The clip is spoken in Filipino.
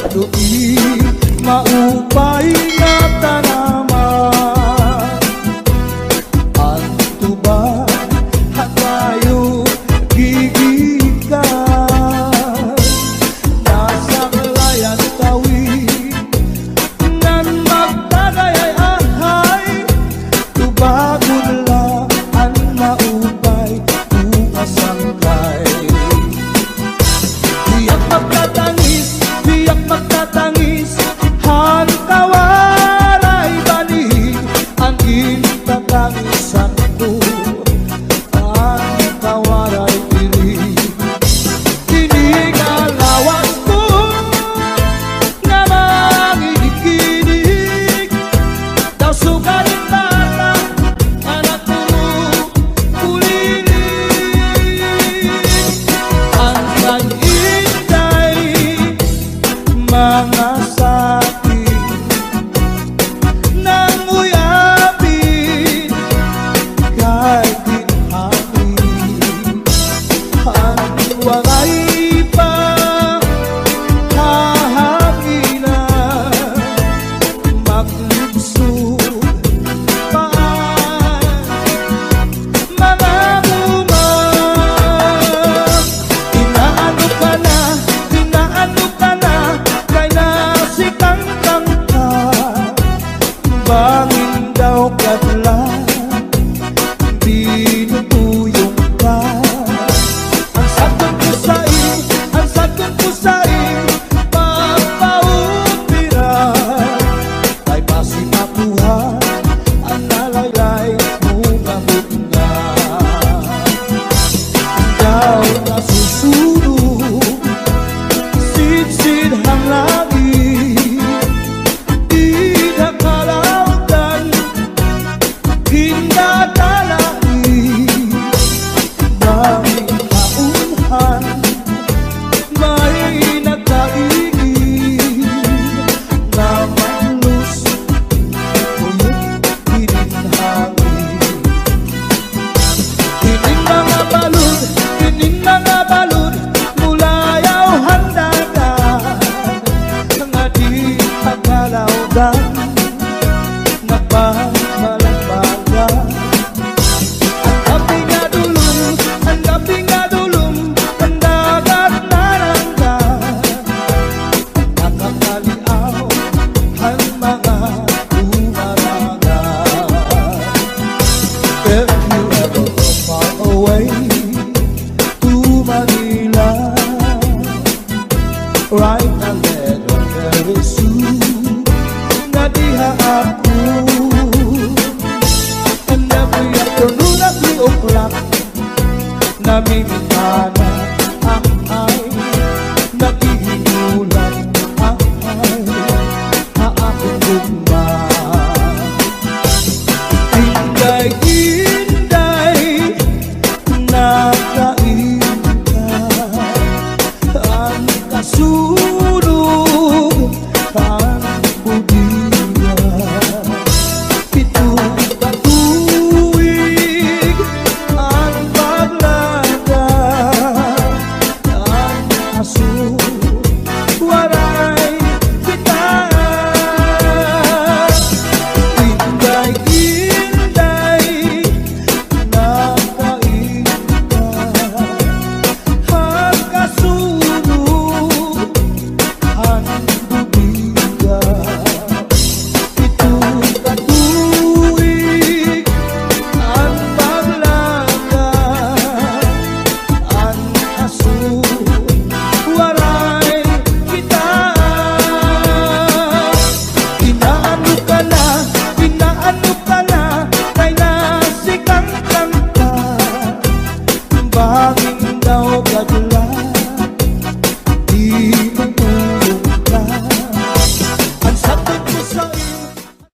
Kadu'i maupay nga tanaman, ang tuba hatayo gigikan, nasa layan tawi nan magtagay ay tubagon la ang maupay uasangkay. Biyak magtatangis, biyak magtatangis, han kawaray bani ang intatangisan ko, ang kawaray diri. Dinig alawas ko nga mangikinig, daw sugalit bata anak ko kulilig. Ang kag-inday mga saking nang uyapin kay dinhangin, ang wangay pa hahanginan, maglubsog paan mga umang. Inaano ka na, kay nasikang kangka, bangin daw kadla, dinutuyong ka. Ang sagot ko sa'yo, ang sagot ko sa'yo, pagpaupiran, kay basi makuha ang nalaylay mo gamot na. Ikaw na susunod, sid-sid hang langit, di nakalautan, hinadalain, daming kaunhan, may nagkaigin, na malus, uyok hininhangin. Kining mga balud, kining mga balud, mulayaw handagan, nga di pagkalawdan, nagbabalagbagan. Ang gabi nga dulum, ang gabi nga dulum, ang dagat naranggan, nakakaliaw ang mga umaragan. If you ever go far away to Manila, right na medyo very soon, nadiha ako. And every afternoon at 3 o'clock, namimintana ang ay, nagihinulan ang ay, aakong gugma. Inday-inday, nakainda, ang kasunog, ang budiya. Pitong katuig ang paglaga, ang aso waray kita. Inday-inday, nakainda, ang kasunog, ang budiya. Pitong katuig ang paglaga, ang aso waray kita. Inaano ka na, kay nasikang kangka, bangin daw kadla,